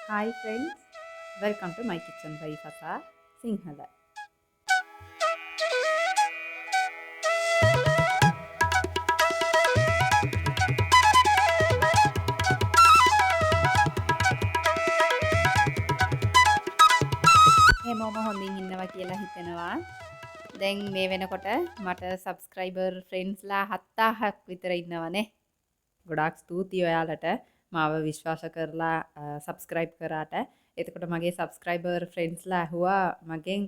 Hi friends, welcome to my kitchen by Fasa Sinhala. හැමෝම හොඳින් ඉන්නවා කියලා හිතනවා. දැන් මේ වෙනකොට මට subscriber friendsලා 7000ක් විතර ඉන්නවනේ. ගොඩාක් ස්තුතියි ඔයාලට මාව විශ්වාස කරලා subscribe කරාට. එතකොට මගේ subscriber friendsලා ඇහුවා මගෙන්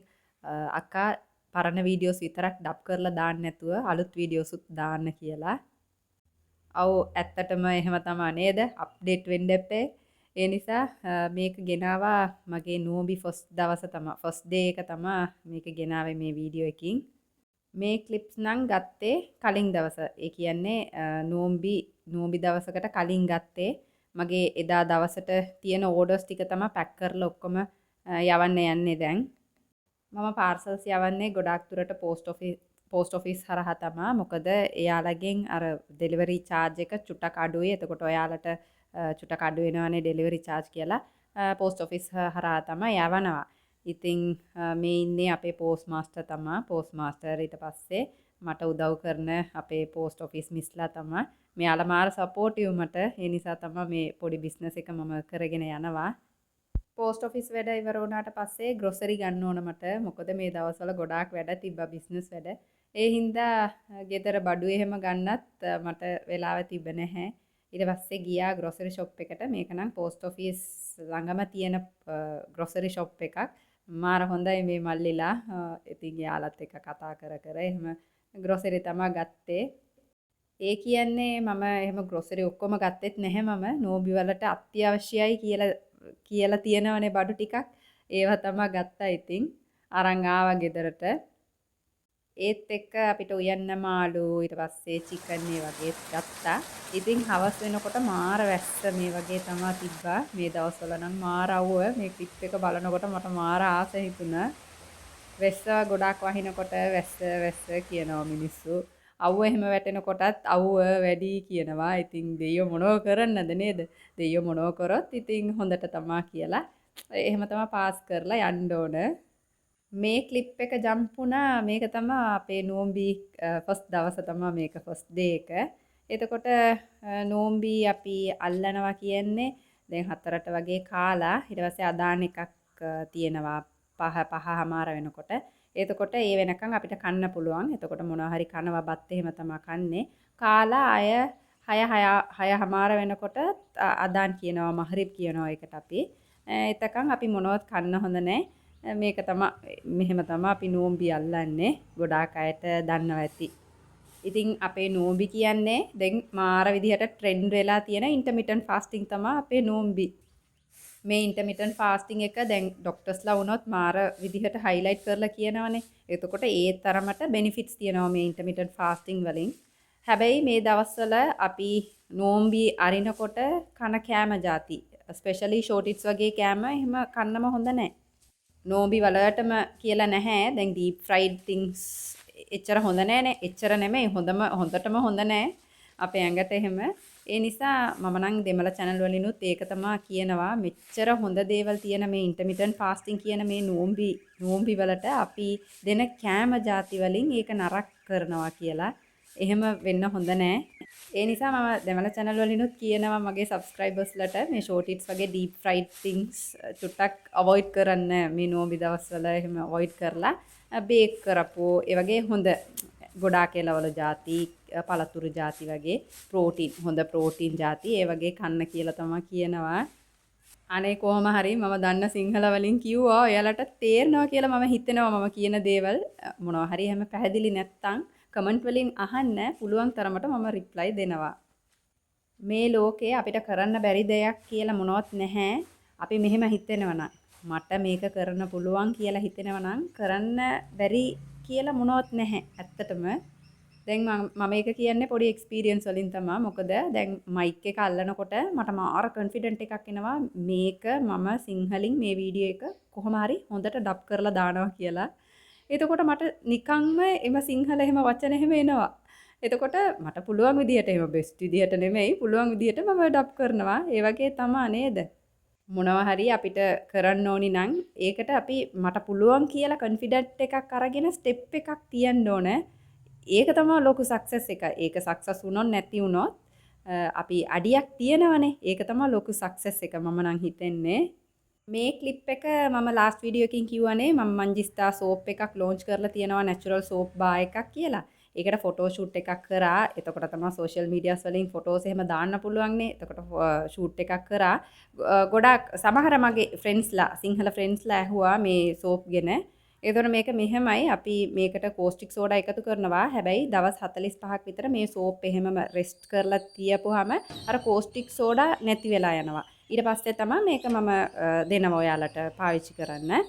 අක්කා පරණ වීඩියෝස් විතරක් ඩබ් කරලා දාන්න නැතුව අලුත් වීඩියෝස් උත් දාන්න කියලා. ඔව් ඇත්තටම එහෙම තමයි නේද? අප්ඩේට් වෙන්න එපේ. ඒ නිසා මේක ගෙනාවා මගේ නෝබි ෆස්ට් දවස තමයි ෆස්ට් ඩේ එක තමයි මේක ගෙනාවේ මේ වීඩියෝ එකකින්. මේ ක්ලිප්ස් නම් ගත්තේ කලින් දවස. ඒ කියන්නේ නෝම්බි දවසකට කලින් ගත්තේ. මගේ එදා දවසට තියෙන ඕඩර්ස් ටික තමයි පැක් කරලා ඔක්කොම යවන්න යන්නේ දැන්. මම පාර්සල්ස් යවන්නේ ගොඩාක් දුරට පෝස්ට් ඔෆිස් හරහා තමයි. මොකද එයාලගෙන් අර ඩෙලිවරි චාර්ජ් එක චුට්ටක් අඩුයි. එතකොට ඔයාලට චුට්ටක් අඩු වෙනවනේ ඩෙලිවරි චාර්ජ් කියලා. පෝස්ට් ඔෆිස් හරහා තමයි යවනවා. ඉතින් මේ ඉන්නේ අපේ පෝස්ට් මාස්ටර් තමයි. පෝස්ට් මාස්ටර් ඊට පස්සේ මට උදව් කරන අපේ පෝස්ට් ඔෆිස් මිස්ලා තමයි. මෙයාලා මාර සපෝටිව් මට. ඒ නිසා තමයි මේ පොඩි බිස්නස් එක මම කරගෙන යනවා. පෝස්ට් ඔෆිස් වැඩ ඉවර වුණාට පස්සේ ග්‍රොසරි ගන්න ඕන මට. මොකද මේ දවස්වල ගොඩාක් වැඩ තිබ්බා බිස්නස් වැඩ. ඒ හින්දා ගෙදර බඩු එහෙම ගන්නත් මට වෙලාව තිබ්බ නැහැ. ඊට පස්සේ ගියා ග්‍රොසරි ෂොප් එකට. මේක නම් පෝස්ට් ඔෆිස් ළඟම තියෙන ග්‍රොසරි ෂොප් එකක්. මාර හොඳයි මේ මල්ලිලා. ඉතින් යාලත් එක්ක කතා කර කර එහෙම ග්‍රොසරි තමයි ගත්තේ. ඒ කියන්නේ මම එහෙම ග්‍රොසරි ඔක්කොම ගත්තෙත් නැහැ මම. නෝබි වලට අත්‍යවශ්‍යයි කියලා තියෙනවනේ බඩු ටිකක්. ඒවා තමයි ගත්තා ඉතින්. අරන් ආවා ගෙදරට. ඒත් එක්ක අපිට උයන්න මාළු ඊට පස්සේ චිකන් මේ වගේ ගත්තා. ඉතින් හවස් වෙනකොට මාර වැස්ස මේ වගේ තමයි තිබ්බා. මේ දවස්වල නම් මාර අවුව මේ ක්ලිප් එක බලනකොට මට මාර ආස හිතුණා. වැස්ස ගොඩාක් වහිනකොට වැස්ස කියනවා මිනිස්සු. අවුව එහෙම වැටෙනකොටත් අවුව වැඩි කියනවා. ඉතින් දෙයියෝ මොනව කරන්නද නේද? දෙයියෝ මොනව කරොත් ඉතින් හොඳට තමයි කියලා. එහෙම තමයි පාස් කරලා යන්න ඕන. මේ ක්ලිප් එක ජම්ප් වුණා. මේක තමයි අපේ නෝම්බි ෆස්ට් දවස තමයි මේක ෆස්ට් ඩේ එක. එතකොට නෝම්බි අපි අල්ලනවා කියන්නේ දැන් 4ට වගේ කාලා ඊට පස්සේ අදාන එකක් තියෙනවා 5:05 වෙනකොට. එතකොට ඒ වෙනකන් අපිට කන්න පුළුවන්. එතකොට මොනවා හරි කනවා බත් එහෙම තමයි කන්නේ. කාලා අය 6:05 වෙනකොට අදාන් කියනවා මහරිබ් කියනවා ඒකට අපි. එතකන් අපි මොනවත් කන්න හොඳ නැහැ. මේක තමයි මෙහෙම තමයි අපි නෝම්බි අල්ලන්නේ. ගොඩාක් අයට දන්නවා ඇති. ඉතින් අපේ නෝම්බි කියන්නේ දැන් මාර විදිහට ට්‍රෙන්ඩ් වෙලා තියෙන ඉන්ටර්මිටන්ට් ෆාස්ටිං තමයි අපේ නෝම්බි. මේ ඉන්ටර්මිටන්ට් ෆාස්ටිං එක දැන් ડોක්ටර්ස්ලා වුණොත් මාර විදිහට හයිලයිට් කරලා කියනවනේ. එතකොට ඒ තරමට බෙනිෆිට්ස් තියෙනවා මේ ඉන්ටර්මිටන්ට් ෆාස්ටිං වලින්. හැබැයි මේ දවස්වල අපි නෝම්බි අරිනකොට කන කෑම ಜಾති, ස්පෙෂලි ෂෝටිට්ස් වගේ කෑම එහෙම කන්නම හොඳ නැහැ. නෝම්බි වලටම කියලා නැහැ. දැන් ඩීප් ෆ්‍රයිඩ් things එච්චර හොඳ නැහැනේ. එච්චර නෙමෙයි හොඳටම හොඳ නැහැ අපේ ඇඟට එහෙම. ඒ නිසා මම නම් දෙමළ channel වලිනුත් ඒක තමයි කියනවා. මෙච්චර හොඳ දේවල් තියෙන මේ ඉන්ටර්මිටන්ට් ෆාස්ටිං කියන මේ නෝම්බි වලට අපි දෙන කෑම ಜಾති වලින් ඒක නරක කරනවා කියලා. එහෙම වෙන්න හොඳ නැහැ. ඒ නිසා මම දෙමළ channel වලිනුත් කියනවා මගේ subscribersලට මේ shortits වගේ deep fried things චුට්ටක් avoid කරන්න මේ නෝම්බි දවස්වල එහෙම avoid කරලා බේක් කරපෝ ඒ වගේ හොඳ ගොඩාක් එළවලු ಜಾති පළතුරු ಜಾති වගේ හොඳ ප්‍රෝටීන් ಜಾති ඒ වගේ කන්න කියලා තමයි කියනවා. අනේ කොහොම හරි මම දන්න සිංහල වලින් කිව්වා ඔයාලට තේරෙනවා කියලා මම හිතනවා. මම කියන දේවල් මොනවා හරි හැම පැහැදිලි නැත්තම් කමෙන්ට් වලින් අහන්න පුළුවන් තරමට මම රිප්ලයි දෙනවා. මේ ලෝකේ අපිට කරන්න බැරි දෙයක් කියලා මොනවත් නැහැ. අපි මෙහෙම හිතෙනවා නම් මට මේක කරන්න පුළුවන් කියලා හිතෙනවා නම් කරන්න බැරි කියලා මොනවත් නැහැ. ඇත්තටම දැන් මම මේක කියන්නේ පොඩි එක්ස්පීරියන්ස් වලින් තමයි. මොකද දැන් මයික් එක අල්ලනකොට මට මාර කොන්ෆිඩන්ට් එකක් එනවා මේක මම සිංහලින් මේ වීඩියෝ එක කොහොම හරි හොඳට ඩබ් කරලා දානවා කියලා. එතකොට මට නිකන්ම එම සිංහල එහෙම වචන එහෙම එනවා. එතකොට මට පුළුවන් විදිහට එහෙම බෙස්ට් විදිහට නෙමෙයි පුළුවන් විදිහට මම ඩබ් කරනවා. ඒ වගේ තමයි නේද? මොනවා හරි අපිට කරන්න ඕනි නම් ඒකට අපි මට පුළුවන් කියලා කොන්ෆිඩන්ට් එකක් අරගෙන ස්ටෙප් එකක් තියන්න ඕන. ඒක තමයි ලොකු සක්සස් එක. ඒක සක්සස් වුණොත් නැති වුණොත් අපි අඩියක් තියනවනේ. ඒක තමයි ලොකු සක්සස් එක මම නම් හිතන්නේ. මේ ක්ලිප් එක මම ලාස්ට් වීඩියෝ එකකින් කිව්වනේ මම මංජිස්තා සෝප් එකක් ලොන්ච් කරලා තියෙනවා නැචරල් සෝප් බා එකක් කියලා. ඒකට ෆොටෝ ෂූට් එකක් කරා. එතකොට තමයි සෝෂල් මීඩියාස් වලින් ෆොටෝස් එහෙම දාන්න පුළුවන් නේ. එතකොට ෂූට් එකක් කරා. ගොඩාක් සමහර මගේ ෆ්‍රෙන්ඩ්ස්ලා සිංහල ෆ්‍රෙන්ඩ්ස්ලා ඇහුවා මේ සෝප් ගැන. ඒතකොට මේක මෙහෙමයි අපි මේකට කෝස්ටික් සෝඩා එකතු කරනවා. හැබැයි දවස් 45ක් විතර මේ සෝප් එහෙමම රෙස්ට් කරලා තියපුවාම අර කෝස්ටික් සෝඩා නැති වෙලා යනවා. ඊට පස්සේ තමයි මේක මම දෙනවා ඔයාලට පාවිච්චි කරන්න.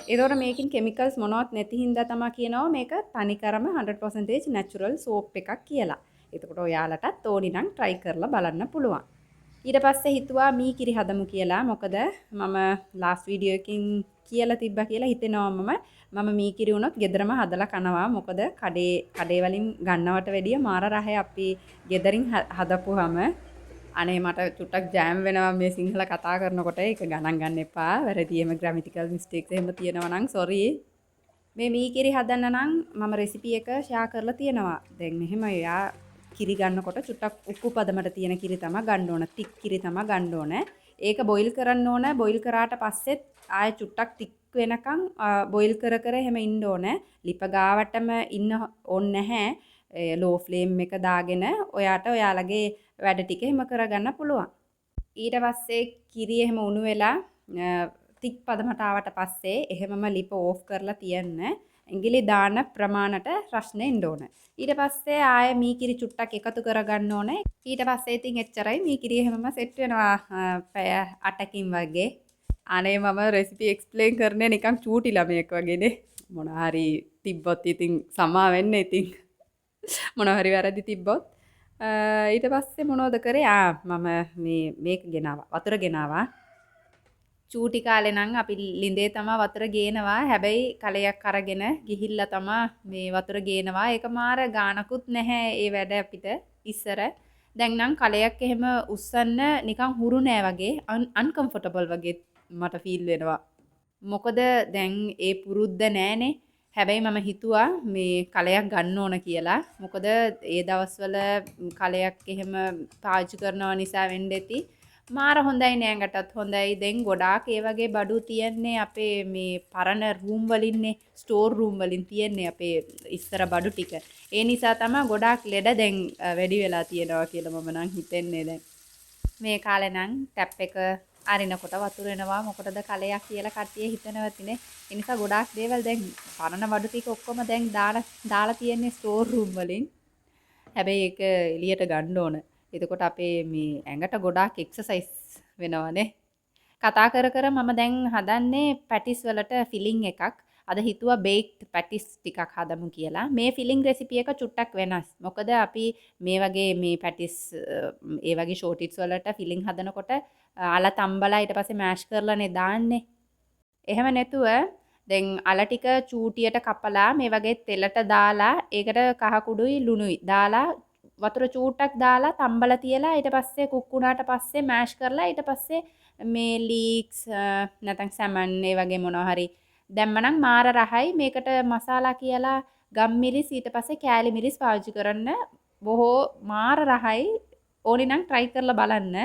ඒතකොට මේකෙන් කෙමිකල්ස් මොනවත් නැති හින්දා තමයි කියනවා මේක තනිකරම 100% natural soap එකක් කියලා. එතකොට ඔයාලටත් ඕනි නම් try කරලා බලන්න පුළුවන්. ඊට පස්සේ හිතුවා මී කිරි හදමු කියලා. මොකද මම last video එකකින් කියලා තිබ්බා කියලා හිතෙනවා මම මී කිරි වුණොත් ගෙදරම හදලා කනවා. මොකද කඩේ වලින් ගන්නවට වැඩිය මාර රහේ අපි ගෙදරින් හදපුවාම අනේ මට චුට්ටක් ජෑම් වෙනවා මේ සිංහල කතා කරනකොට. ඒක ගණන් ගන්න එපා. වැරදි එහෙම ග්‍රැමටිකල් මිස්ටේක්ස් එහෙම තියෙනවා නම් sorry. මේ මී කිරි හදන්න නම් මම රෙසිපි එක ෂෙයා කරලා තියෙනවා. දැන් මෙහෙම යා කිරි ගන්නකොට චුට්ටක් උප්පු පදමට තියෙන කිරි තමයි ගන්න ඕන. තික් කිරි තමයි ගන්න ඕන. ඒක බොයිල් කරන්න ඕන. බොයිල් කරාට පස්සෙත් ආයෙ චුට්ටක් තික් වෙනකන් බොයිල් කර කර එහෙම ඉන්න ඕන. ලිප ගාවටම ඉන්න ඕනේ නැහැ. ලෝ ෆ්ලේම් එක දාගෙන ඔයාට ඔයාලගේ වැඩ ටික එහෙම කරගන්න පුළුවන්. ඊට පස්සේ කිරි එහෙම උණු වෙලා තික් පදමට ආවට පස්සේ එහෙමම ලිප ඕෆ් කරලා තියන්න. ඇඟිලි දාන ප්‍රමාණයට රස්නේ ඉන්න ඕන. ඊට පස්සේ ආයෙ මී කිරි චුට්ටක් එකතු කරගන්න ඕන. ඊට පස්සේ ඉතින් එච්චරයි මී කිරි එහෙමම සෙට් වෙනවා පැය 8කින් වගේ. අනේ මම රෙසිපි එක්ස්ප්ලেইন කරන්නේ නිකන් චූටි ළමයෙක් වගේනේ. මොන හරි තිබ්බොත් ඉතින් සමා වෙන්න ඉතින් මොන හරි වැරදි තිබ්බොත් ඊට පස්සේ මොනවද කරේ මම මේක ගෙනාවා වතුර ගෙනාවා චූටි කාලේ නම් අපි ලිඳේ තමයි වතුර ගේනවා හැබැයි කලයක් අරගෙන ගිහිල්ලා තමයි මේ වතුර ගේනවා ඒක මාර ගානකුත් නැහැ ඒ වැඩ අපිට ඉස්සර දැන් නම් කලයක් එහෙම උස්සන්න නිකන් හුරු නෑ වගේ අන්කම්ෆර්ටබල් වගේ මට ෆීල් වෙනවා මොකද දැන් ඒ පුරුද්ද නෑනේ හැබැයි මම හිතුවා මේ කලයක් ගන්න ඕන කියලා. මොකද ඒ දවස්වල කලයක් එහෙම පාවිච්චි කරනවා නිසා වෙන්න ඇති. මාර හොඳයි නෑඟටත් හොඳයි. දැන් ගොඩාක් ඒ වගේ බඩු තියන්නේ අපේ මේ පරණ රූම් වලින්නේ ස්ටෝර් රූම් වලින් තියන්නේ අපේ ඉස්සර බඩු ටික. ඒ නිසා තමයි ගොඩාක් ලෙඩ දැන් වැඩි වෙලා තියෙනවා කියලා මම නම් හිතන්නේ දැන්. මේ කාලේ නම් ටැප් එක අරිනකොට වතුර එනවා මොකටද කලයක් කියලා කට්ටිය හිතනවතිනේ. ඒ නිසා ගොඩාක් දේවල් දැන් පරණ බඩු ටික ඔක්කොම දැන් දාලා තියෙන්නේ ස්ටෝර් රූම් වලින්. හැබැයි ඒක එළියට ගන්න ඕන. එතකොට අපේ මේ ඇඟට ගොඩාක් එක්සර්සයිස් වෙනවනේ. කතා කර කර මම දැන් හදන්නේ පැටිස් වලට ෆිලිං එකක්. අද හිතුවා බේක්ඩ් පැටිස් ටිකක් හදමු කියලා. මේ ෆිලිං රෙසිපි එක චුට්ටක් වෙනස්. මොකද අපි මේ වගේ මේ පැටිස් ඒ වගේ ෂෝටිට්ස් වලට ෆිලිං හදනකොට අල තම්බලා ඊට පස්සේ මෑෂ් කරලානේ දාන්නේ. එහෙම නැතුව දැන් අල ටික චූටියට කපලා මේ වගේ තෙලට දාලා ඒකට කහ කුඩුයි ලුණුයි දාලා වතුර චූට්ටක් දාලා තම්බලා තියලා ඊට පස්සේ කුක් වුණාට පස්සේ මෑෂ් කරලා ඊට පස්සේ මේ ලීක්ස් නැත්නම් සැමන් ඒ වගේ මොනවා හරි දැම්මනම් මාර රහයි මේකට මසාලා කියලා ගම් මිරිස් ඊට පස්සේ කෑලි මිරිස් පාවිච්චි කරන්න බොහෝ මාර රහයි ඕනි නම් try කරලා බලන්න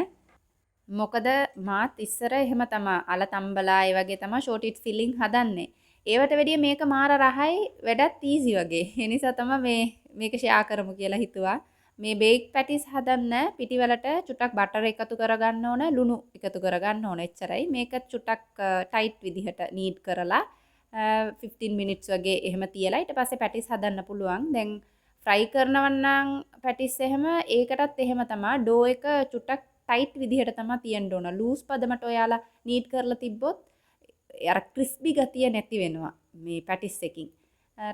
මොකද මාත් ඉස්සර එහෙම තමයි අල තම්බලා ඒ වගේ තමයි ෂෝටිට් ෆිලිං හදන්නේ ඒවට වැඩිය මේක මාර රහයි වැඩත් ඊසි වගේ ඒ නිසා තමයි මේක ෂෙයා කරමු කියලා හිතුවා මේ බේක් පැටිස් හදන්න පිටිවලට චුට්ටක් බටර් එකතු කරගන්න ඕන ලුණු එකතු කරගන්න ඕන එච්චරයි මේක චුට්ටක් ටයිට් විදිහට නීඩ් කරලා 15 මිනිත්ස් වගේ එහෙම තියලා ඊට පස්සේ පැටිස් හදන්න පුළුවන් දැන් ෆ්‍රයි කරනවා නම් පැටිස් එහෙම ඒකටත් එහෙම තමයි ඩෝ එක චුට්ටක් ටයිට් විදිහට තමයි තියන්න ඕන ලූස් පදමට ඔයාලා නීඩ් කරලා තිබ්බොත් අර ක්‍රිස්පි ගතිය නැති වෙනවා මේ පැටිස් එකකින්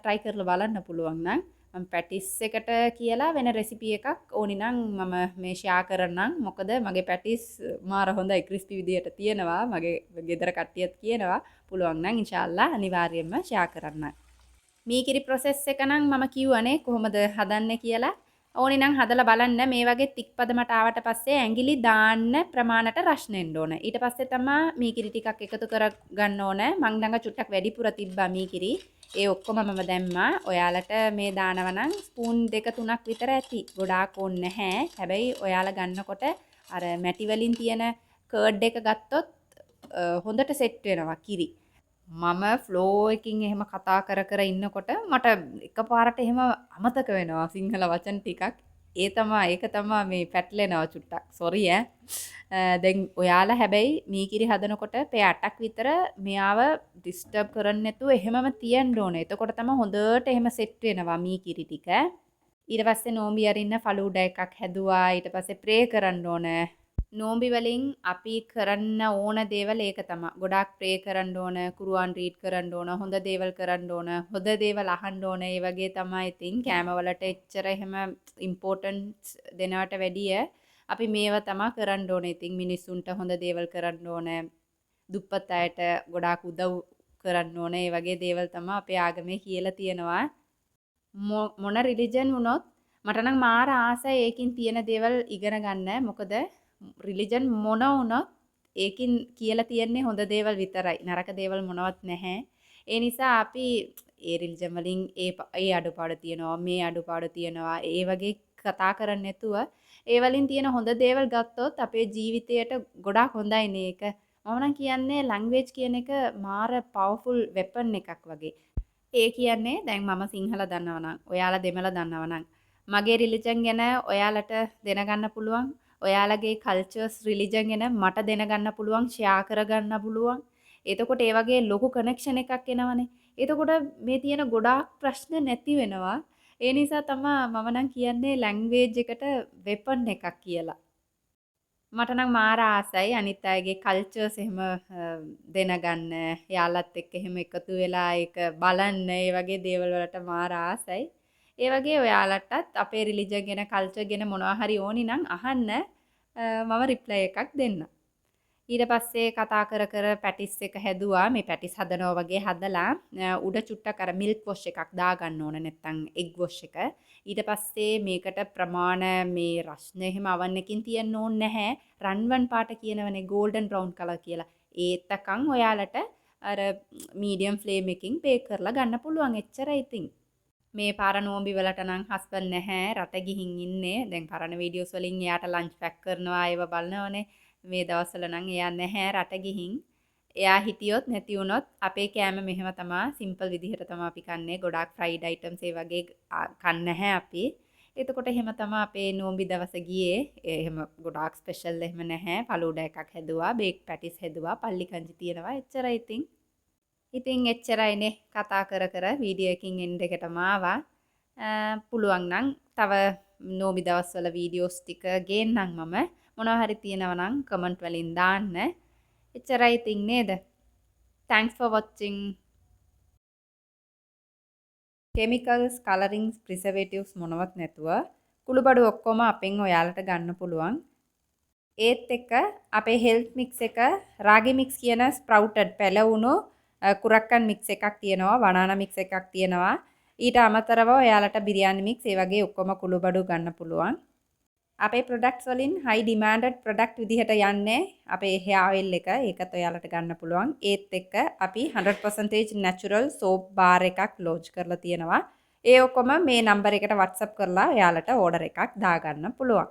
try කරලා බලන්න පුළුවන් නම් මම පැටිස් එකට කියලා වෙන රෙසිපි එකක් ඕනි නම් මම මේ ෂෙයා කරන්නම් මොකද මගේ පැටිස් මාර හොඳයි ක්‍රිස්පි විදියට තියෙනවා මගේ ගෙදර කට්ටියත් කියනවා පුළුවන් නම් ඉන්ෂාල්ලා අනිවාර්යයෙන්ම ෂෙයා කරන්න. මේ කිරි process එක නම් මම කියවනේ කොහොමද හදන්නේ කියලා ඕනි නම් හදලා බලන්න මේ වගේ තික්පදමට ආවට පස්සේ ඇඟිලි දාන්න ප්‍රමාණයට රස්න එන්න ඕන. ඊට පස්සේ තමයි මීකිරි ටිකක් එකතු කරගන්න ඕන. මං ළඟ චුට්ටක් වැඩිපුර තිබ්බා මීකිරි. ඒ ඔක්කොම මම දැම්මා. ඔයාලට මේ දානවා නම් ස්පූන් 2-3ක් විතර ඇති. ගොඩාක් ඕනේ නැහැ. හැබැයි ඔයාලා ගන්නකොට අර මැටි වලින් තියෙන කර්ඩ් එක ගත්තොත් හොඳට සෙට් වෙනවා කිරි. මම ෆ්ලෝ එකකින් එහෙම කතා කර කර ඉන්නකොට මට එකපාරට එහෙම අමතක වෙනවා සිංහල වචන ටිකක්. ඒක තමයි මේ පැටලෙනවා චුට්ටක්. සෝරි දැන් ඔයාලා හැබැයි මීකිරි හදනකොට පැය 8ක් විතර මෙයාව ඩිස්ටර්බ් කරන්නේ නැතුව එහෙමම තියන්න ඕනේ. එතකොට තමයි හොඳට එහෙම සෙට් වෙනවා මීකිරි ටික. ඊට පස්සේ නෝම්බි අරින්න ෆලූඩා එකක් හැදුවා. ඊට පස්සේ ප්‍රේ කරන්න ඕන. නෝම්බි වලින් අපි කරන්න ඕන දේවල් ඒක තමයි. ගොඩාක් ප්‍රේ කරන්න ඕන, කුරුවන් රීඩ් කරන්න ඕන, හොඳ දේවල් කරන්න ඕන, හොඳ දේවල් අහන්න ඕන. ඒ වගේ තමයි ඉතින් කැම වලට එච්චර එහෙම ඉම්පෝටන්ට්ස් දෙනවට වැඩිය අපි මේවා තමයි කරන්න ඕනේ. ඉතින් මිනිස්සුන්ට හොඳ දේවල් කරන්න ඕන. දුප්පත් අයට ගොඩාක් උදව් කරන්න ඕන. ඒ වගේ දේවල් තමයි අපේ ආගමේ කියලා තියෙනවා. මොන රිලිජන් වුණොත් මට නම් මාර ආසයි ඒකින් තියෙන දේවල් ඉගෙන ගන්න. මොකද රිලිජන් මොන වුණත් ඒකින් කියලා තියෙන්නේ හොඳ දේවල් විතරයි. නරක දේවල් මොනවත් නැහැ. ඒ නිසා අපි ඒ රිලිජන් වලින් ඒ අඩුපාඩු තියෙනවා, මේ අඩුපාඩු තියෙනවා, ඒ වගේ කතා කරන්නේ නැතුව ඒ වලින් තියෙන හොඳ දේවල් ගත්තොත් අපේ ජීවිතයට ගොඩාක් හොඳයි මේක. මම නම් කියන්නේ ලැන්ග්වේජ් කියන එක මාර පවර්ෆුල් වෙපන් එකක් වගේ. ඒ කියන්නේ දැන් මම සිංහල දන්නවා නම්, ඔයාලා දෙමළ දන්නවා නම්, මගේ රිලිජන් ගැන ඔයාලට දැනගන්න පුළුවන්. ඔයාලගේ කල්චර්ස් රිලිජන් ගැන මට දැනගන්න පුළුවන්, ෂෙයා කරගන්න පුළුවන්. එතකොට ඒ වගේ ලොකු කනෙක්ෂන් එකක් එනවනේ. එතකොට මේ තියෙන ගොඩාක් ප්‍රශ්න නැති වෙනවා. ඒ නිසා තමයි මම නම් කියන්නේ ලැන්ග්වේජ් එකට වෙපන් එකක් කියලා. මට නම් මාර ආසයි අනිත් අයගේ කල්චර්ස් එහෙම දැනගන්න, යාළුවත් එක්ක එහෙම එකතු වෙලා ඒක බලන්න, ඒ වගේ දේවල් වලට මාර ආසයි. ඒ වගේ ඔයාලටත් අපේ රිලිජන් ගැන කල්චර් ගැන මොනවා හරි ඕනි නම් අහන්න මම රිප්ලයි එකක් දෙන්න. ඊට පස්සේ කතා කර කර පැටිස් එක හැදුවා. මේ පැටිස් හදනවා වගේ හදලා උඩ චුට්ටක් අර මිල්ක් වොෂ් එකක් දාගන්න ඕන නැත්නම් එග් වොෂ් එක. ඊට පස්සේ මේකට ප්‍රමාණ මේ රස්න එහෙම අවන් එකකින් තියන්න ඕනේ නැහැ. රන්වන් පාට කියනවනේ golden brown color කියලා. ඒත්තකන් ඔයාලට අර මීඩියම් ෆ්ලේම් එකකින් බේක් කරලා ගන්න පුළුවන්. එච්චරයි ඉතින්. මේ පාර නෝම්බි වලට නම් හස්බන්ඩ් නැහැ. රට ගිහින් ඉන්නේ. දැන් පරණ වීඩියෝස් වලින් එයාට ලන්ච් පැක් කරනවා ඒව බලනවනේ. මේ දවස්වල නම් එයා නැහැ රට ගිහින්. එයා හිටියොත් නැති වුණොත් අපේ කෑම මෙහෙම තමයි සිම්පල් විදිහට තමයි අපි කන්නේ. ගොඩාක් ෆ්‍රයිඩ් අයිටම්ස් ඒ වගේ කන්නේ නැහැ අපි. එතකොට එහෙම තමයි අපේ නෝම්බි දවස ගියේ. එහෙම ගොඩාක් ස්පෙෂල් එහෙම නැහැ. ෆලූඩා එකක් හැදුවා, බේක් පැටිස් හැදුවා, පල්ලි කංචි තියෙනවා. එච්චරයි ඉතින්. ඉතින් එච්චරයිනේ කතා කර කර වීඩියෝ එකකින් එන්ඩ් එකටම ආවා. පුළුවන් නම් තව නෝම්බි දවස්වල වීඩියෝස් ටික ගේන්නම් මම. මොනවා හරි තියෙනවා නම් කමෙන්ට් වලින් දාන්න. එච්චරයි ඉතින් නේද? Thanks for watching. chemicals, colorings, preservatives මොනවත් නැතුව කුළුබඩු ඔක්කොම අපෙන් ඔයාලට ගන්න පුළුවන්. ඒත් එක්ක අපේ හෙල්ත් මික්ස් එක රාගි මික්ස් කියන ස්ප්‍රවුටඩ් පැලවුණු කුරක්කන් මික්ස් එකක් තියෙනවා, බනානා මික්ස් එකක් තියෙනවා. ඊට අමතරව ඔයාලට බිරියානි මික්ස් ඒ වගේ ඔක්කොම කුළුබඩු ගන්න පුළුවන්. අපේ ප්‍රොඩක්ට්ස් වලින් හයි ඩිමාන්ඩඩ් ප්‍රොඩක්ට් විදිහට යන්නේ අපේ hair oil එක. ඒකත් ඔයාලට ගන්න පුළුවන්. ඒත් එක්ක අපි 100% natural soap bar එකක් ලොන්ච් කරලා තියෙනවා. ඒ ඔක්කොම මේ නම්බර් එකට WhatsApp කරලා ඔයාලට ඕඩර් එකක් දාගන්න පුළුවන්.